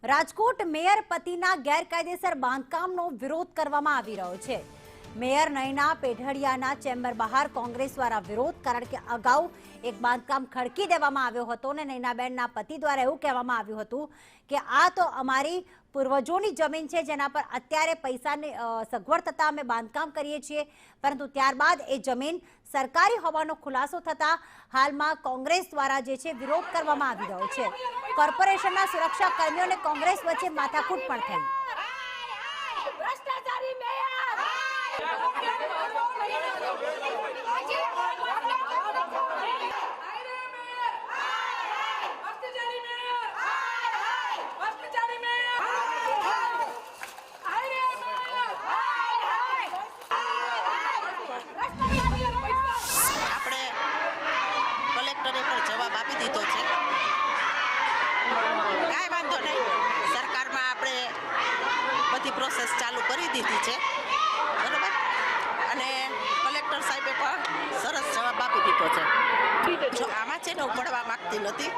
Rajkot mayor પતિના ગેરકાયદેસર બાંધકામનો વિરોધ કરવામાં આવી રહ્યો છે। મેયર નયના પેઢડિયાના ચેમ્બર બહાર કોંગ્રેસ દ્વારા વિરોધ, કારણ કે અગાઉ એક બાંધકામ ખડકી દેવામાં આવ્યો હતો અને નયનાબેનના પતિ દ્વારા એવું કહેવામાં આવ્યું હતું કે આ તો અમારી પૂર્વજોની જમીન છે, જેના પર અત્યારે પૈસાની સગવડ થતાં અમે બાંધકામ કરીએ છીએ, પરંતુ ત્યારબાદ એ જમીન સરકારી હોવાનો ખુલાસો થતાં હાલમાં કોંગ્રેસ દ્વારા જે છે વિરોધ કરવામાં આવી રહ્યો છે। કોર્પોરેશનના સુરક્ષા કર્મીઓ અને કોંગ્રેસ વચ્ચે માથાકૂટ પણ થઈ। કલેક્ટરે પણ જવાબ આપી દીધો છે, કાંઈ વાંધો નહીં। સરકારમાં આપણે બધી પ્રોસેસ ચાલુ કરી દીધી છે, બરાબર, અને કલેક્ટર સાહેબે પણ સરસ જવાબ આપી દીધો છે। જો આમાં છે ને હું પડવા માંગતી નથી,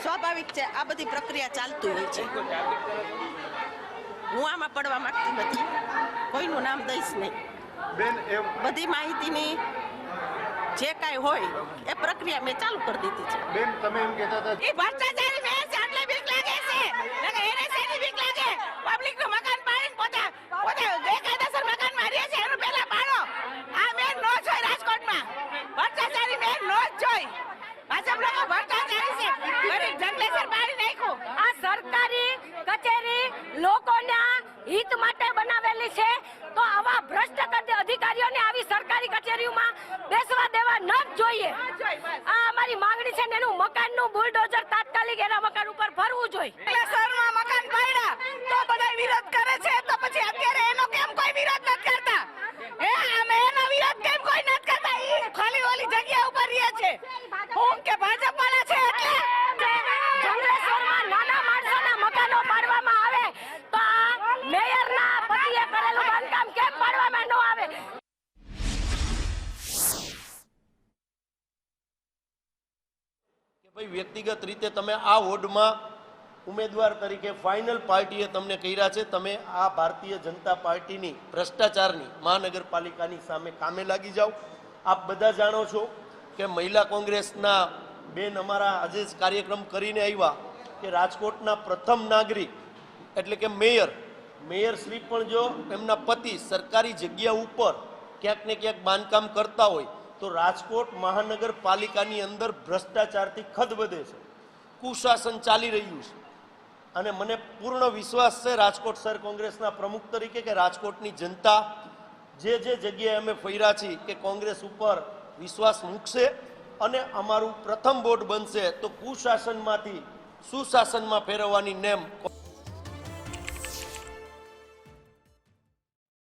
સ્વાભાવિક છે, આ બધી પ્રક્રિયા ચાલતી હોય છે, હું આમાં પડવા માંગતી નથી, કોઈનું નામ દઈશ નહીં। બધી માહિતીની જે કાંઈ હોય એ પ્રક્રિયા મેં ચાલુ કરી દીધી છે। બેન, તમે એમ કહેતા હતા એ ભ્રષ્ટાચારી મેં છે એટલે બીક લાગે છે, એટલે એને શેની બીક લાગે? પબ્લિકનું મકાન પાડીને પોતે ગેરકાયદેસર મકાનમાં રહે છે, એનું પહેલા પાડો। આ મેં નો જોઈ રાજકોટમાં, ભ્રષ્ટાચારી મેં નો જોઈ। ભાજપ લોકો ભ્રષ્ટાચારી છે, ગરીબ જંગલેસર પાડી નાખ્યું। આ સરકારી કચેરી લોકોના હિત માટે બનાવેલી છે, તો આવા ભ્રષ્ટ અધિકારીઓને આવી સરકારી કચેરીઓમાં બેસવા દેવા ન જ જોઈએ। આ અમારી માંગણી છે ને એનું મકાનનું બુલડોઝર તાત્કાલિક એના મકાન ઉપર ભરવું જોઈએ। શહેરમાં મકાન પાડ્યા તો બધા વિરોધ કરે છે, તો પછી અત્યારે એનો કેમ કોઈ વિરોધ નથી કરતા? હે, અમે એનો વિરોધ કેમ કોઈ નથી કરતા? ઈ ખાલી ઓલી જગ્યા ઉપર રહે છે, હું કે ભાજપ વાળા છે એટલે જંગલેશ્વરમાં નાના માણસોના મકાનો પાડવામાં આવે તો આ મેયરના પતિએ કરેલું બાંધકામ કેમ પાડવામાં ન આવે? ભાઈ, વ્યક્તિગત રીતે તમે આ વોર્ડમાં ઉમેદવાર તરીકે ફાઇનલ પાર્ટીએ તમને કર્યા છે, તમે આ ભારતીય જનતા પાર્ટીની ભ્રષ્ટાચારની મહાનગરપાલિકાની સામે કામે લાગી જાઓ। આપ બધા જાણો છો કે મહિલા કોંગ્રેસના બેન અમારા આજે જ કાર્યક્રમ કરીને આવ્યા કે રાજકોટના પ્રથમ નાગરિક એટલે કે મેયર શ્રી પણ જો એમના પતિ સરકારી જગ્યા ઉપર ક્યાંક ને ક્યાંક બાંધકામ કરતા હોય તો રાજકોટ મહાનગરપાલિકાની અંદર ભ્રષ્ટાચારથી ખદબદે છે, કુશાસન ચાલી રહ્યું છે। અને મને પૂર્ણ વિશ્વાસ છે રાજકોટ શહેર કોંગ્રેસના પ્રમુખ તરીકે કે રાજકોટની જનતા જે જગ્યાએ અમે ફર્યા છીએ કે કોંગ્રેસ ઉપર વિશ્વાસ મૂકશે અને અમારું પ્રથમ બોર્ડ બનશે તો કુશાસનમાંથી સુશાસનમાં ફેરવવાની નેમ